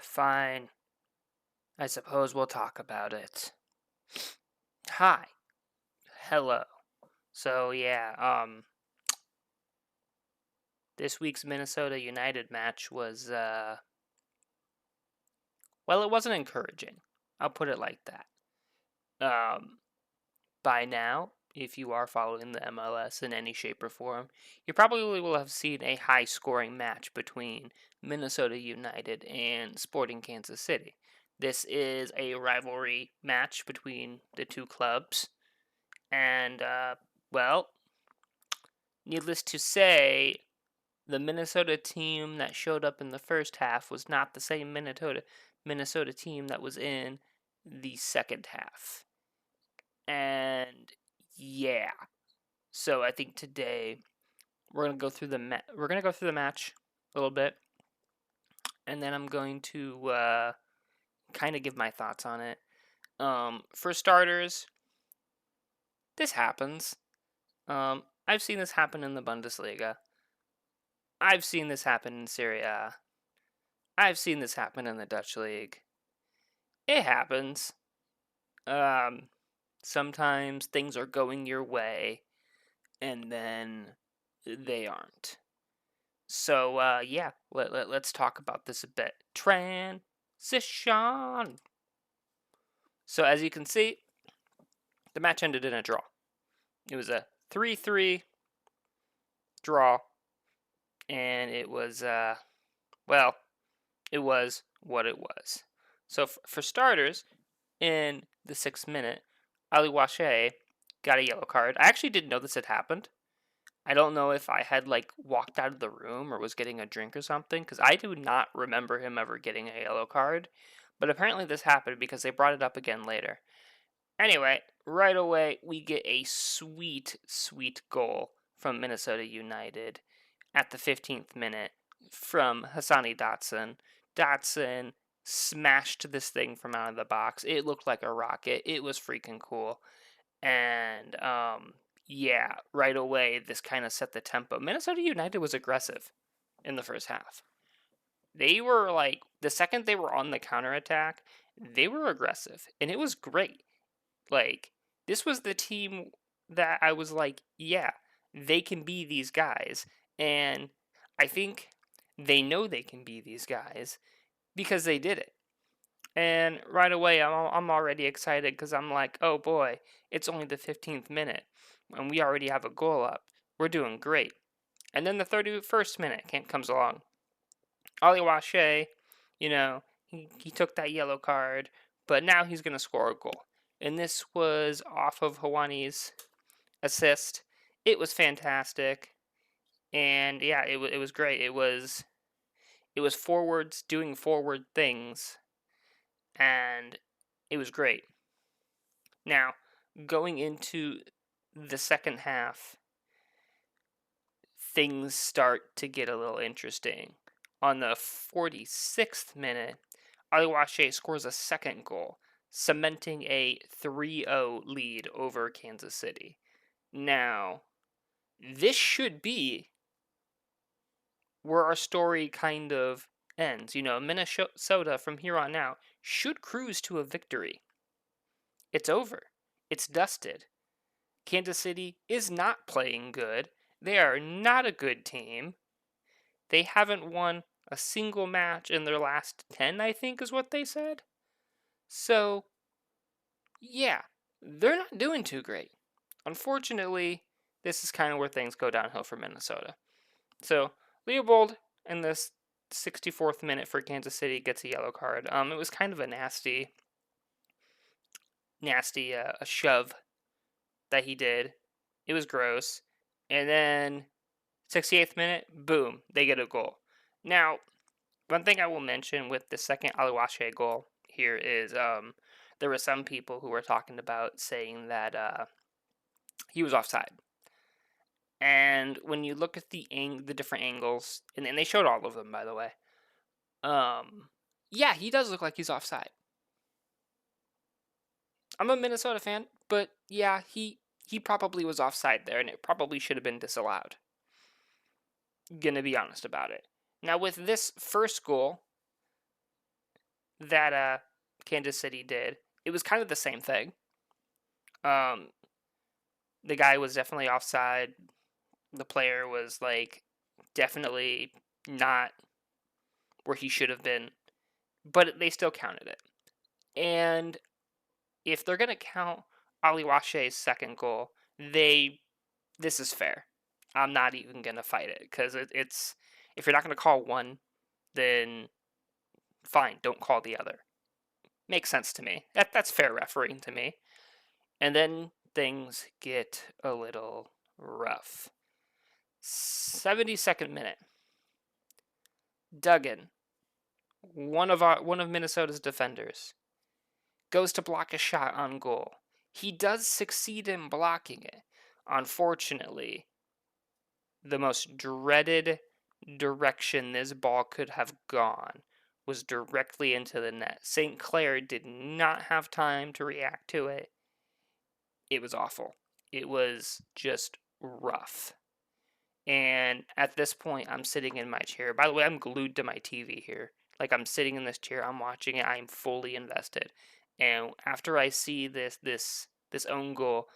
Fine. I suppose we'll talk about it. Hi. Hello. So yeah, this week's Minnesota United match was well, it wasn't encouraging. I'll put it like that. Um by now, if you are following the MLS in any shape or form, you probably will have seen a high-scoring match between Minnesota United and Sporting Kansas City. This is a rivalry match between the two clubs. And, well, needless to say, the Minnesota team that showed up in the first half was not the same Minnesota team that was in the second half. And yeah, so I think today we're gonna go through the match a little bit, and then I'm going to kind of give my thoughts on it. For starters, this happens. I've seen this happen in the Bundesliga. I've seen this happen in Serie A. I've seen this happen in the Dutch league. It happens. Um, Sometimes things are going your way, and then they aren't. So yeah, let's talk about this a bit. Transition. So as you can see, the match ended in a draw. It was a 3-3 draw, and it was well, it was what it was. So for starters, in the 6th minute, Ali Wache got a yellow card. I actually didn't know this had happened. I don't know if I had walked out of the room or was getting a drink or something, because I do not remember him ever getting a yellow card. But apparently this happened because they brought it up again later. Anyway, right away we get a sweet, sweet goal from Minnesota United at the 15th minute from Hassani Dotson. Dotson smashed this thing from out of the box. It looked like a rocket. It was freaking cool. And yeah, right away this kind of set the tempo. Minnesota United was aggressive in the first half. They were the second they were on the counterattack, they were aggressive, and it was great. This was the team that I was like, yeah, they can be these guys. And I think they know they can be these guys because they did it. And right away, I'm already excited because I'm like, oh boy, it's only the 15th minute, and we already have a goal up. We're doing great. And then the 31st minute comes along. Ali Wache, he took that yellow card, but now he's going to score a goal. And this was off of Hawani's assist. It was fantastic. And yeah, it was great. It was forwards doing forward things, and it was great. Now, going into the second half, things start to get a little interesting. On the 46th minute, Ali Wache scores a second goal, cementing a 3-0 lead over Kansas City. Now, this should be where our story kind of ends. Minnesota from here on out should cruise to a victory. It's over. It's dusted. Kansas City is not playing good. They are not a good team. They haven't won a single match in their last 10, I think is what they said. So, yeah, they're not doing too great. Unfortunately, this is kind of where things go downhill for Minnesota. So, Leopold in this 64th minute for Kansas City gets a yellow card. It was kind of a nasty a shove that he did. It was gross. And then 68th minute, boom, they get a goal. Now, one thing I will mention with the second Ali Wache goal here is there were some people who were talking about saying that he was offside. And when you look at the different angles, and they showed all of them, by the way, yeah, he does look like he's offside. I'm a Minnesota fan, but yeah, he probably was offside there, and it probably should have been disallowed. Gonna be honest about it. Now, with this first goal, that Kansas City did, it was kind of the same thing. The guy was definitely offside. The player was like definitely not where he should have been, but they still counted it. And if they're gonna count Aliwashe's second goal, this is fair. I'm not even gonna fight it because it's if you're not gonna call one, then fine, don't call the other. Makes sense to me. That's fair refereeing to me. And then things get a little rough. 72nd minute. Duggan, one of Minnesota's defenders, goes to block a shot on goal. He does succeed in blocking it. Unfortunately, the most dreaded direction this ball could have gone was directly into the net. St. Clair did not have time to react to it. It was awful. It was just rough. And at this point, I'm sitting in my chair. By the way, I'm glued to my TV here. Like, I'm sitting in this chair, I'm watching it, I'm fully invested. And after I see this own goal,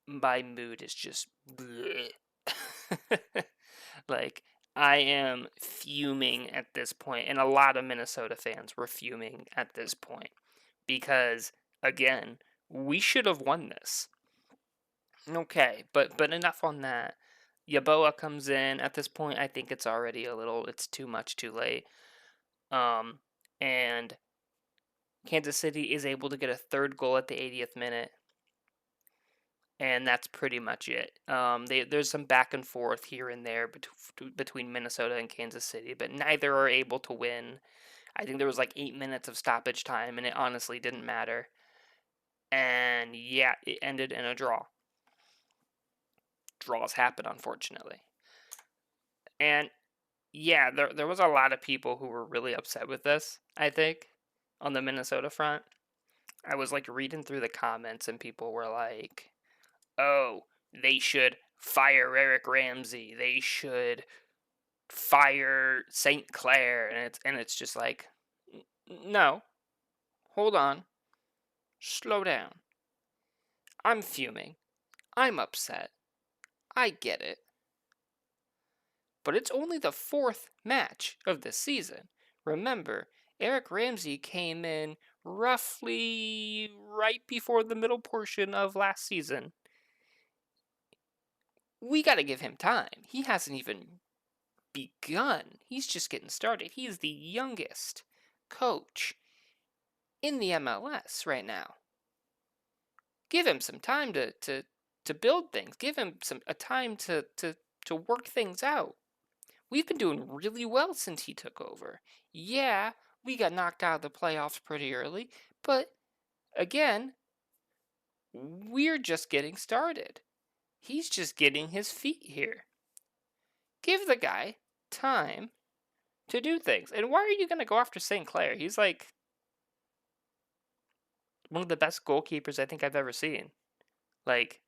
my mood is just bleh. Like, I am fuming at this point, and a lot of Minnesota fans were fuming at this point because, again, we should have won this. Okay, but enough on that. Yeboah comes in. At this point, I think it's already it's too much too late. And Kansas City is able to get a third goal at the 80th minute. And that's pretty much it. There's some back and forth here and there between Minnesota and Kansas City, but neither are able to win. I think there was like 8 minutes of stoppage time, and it honestly didn't matter. And yeah, it ended in a draw. Draws happen, unfortunately. And yeah, there was a lot of people who were really upset with this, I think, on the Minnesota front. I was like reading through the comments, and people were like, oh, they should fire Eric Ramsey. They should fire St. Clair. And it's just like, no, hold on, slow down. I'm fuming. I'm upset. I get it. But it's only the 4th match of the season. Remember, Eric Ramsey came in roughly right before the middle portion of last season. We gotta give him time. He hasn't even begun. He's just getting started. He is the youngest coach in the MLS right now. Give him some time to build things. Give him a time to work things out. We've been doing really well since he took over. Yeah, we got knocked out of the playoffs pretty early, but again, we're just getting started. He's just getting his feet here. Give the guy time to do things. And why are you going to go after St. Clair? He's like one of the best goalkeepers I think I've ever seen. Like,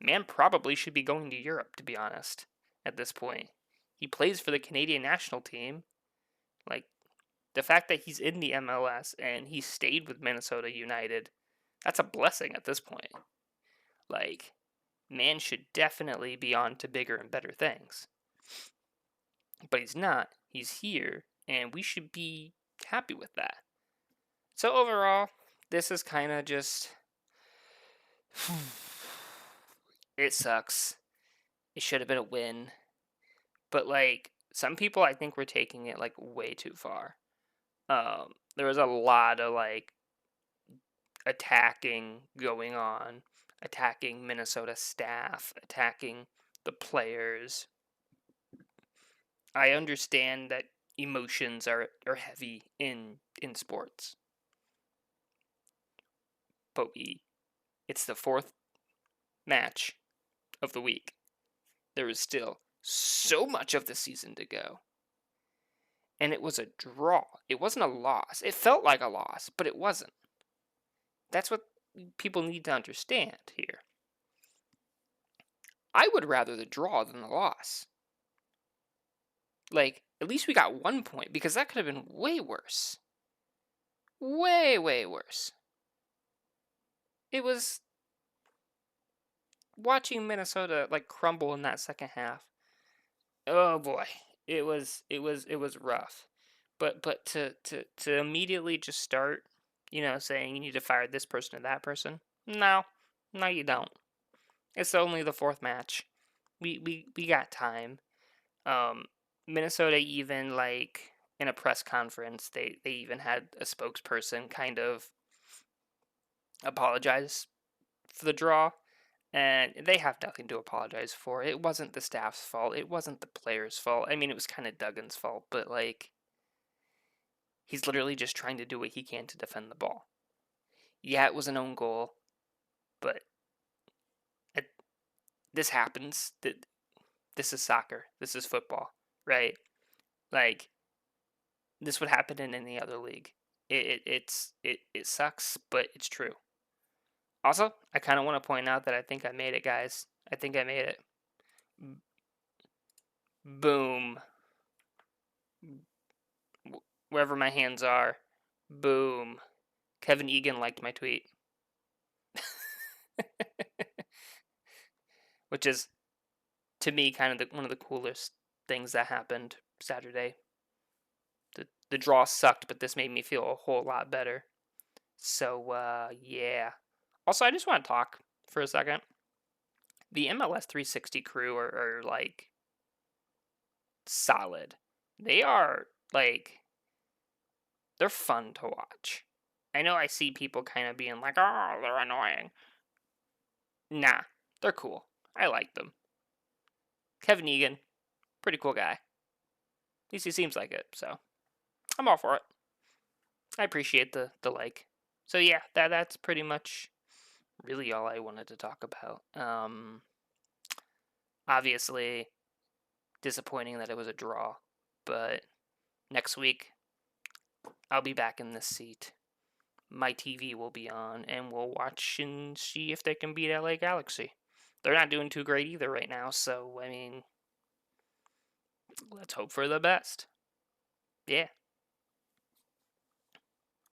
man probably should be going to Europe, to be honest, at this point. He plays for the Canadian national team. Like, the fact that he's in the MLS and he stayed with Minnesota United, that's a blessing at this point. Like, man should definitely be on to bigger and better things. But he's not. He's here, and we should be happy with that. So overall, this is kind of just... it sucks. It should have been a win. But, like, some people I think were taking it, like, way too far. There was a lot of, like, attacking going on. Attacking Minnesota staff. Attacking the players. I understand that emotions are heavy in sports. But it's the 4th match of the week. There is still so much of the season to go. And it was a draw. It wasn't a loss. It felt like a loss, but it wasn't. That's what people need to understand here. I would rather the draw than the loss. Like, at least we got 1 point, because that could have been way worse. way, way worse. It was watching Minnesota like crumble in that second half. Oh boy, it was rough. But to immediately just start, saying you need to fire this person or that person. No, no, you don't. It's only the fourth match. We got time. Um, Minnesota even like in a press conference, they even had a spokesperson kind of apologize for the draw, and they have nothing to apologize for. It wasn't the staff's fault. It wasn't the players' fault. I mean, it was kind of Duggan's fault, but like he's literally just trying to do what he can to defend the ball. Yeah, it was an own goal, but this happens. This is soccer. This is football, right? Like this would happen in any other league. It sucks, but it's true. Also, I kind of want to point out that I think I made it, guys. I think I made it. Boom. Wherever my hands are. Boom. Kevin Egan liked my tweet. Which is, to me, kind of one of the coolest things that happened Saturday. The draw sucked, but this made me feel a whole lot better. So, yeah. Also, I just want to talk for a second. The MLS 360 crew are like, solid. They are, like, they're fun to watch. I know I see people kind of being like, oh, they're annoying. Nah, they're cool. I like them. Kevin Egan, pretty cool guy. At least he seems like it, so I'm all for it. I appreciate the like. So yeah, that's pretty much really all I wanted to talk about. Obviously, disappointing that it was a draw, but next week I'll be back in this seat. My TV will be on, and we'll watch and see if they can beat LA Galaxy. They're not doing too great either right now, so I mean, let's hope for the best. Yeah.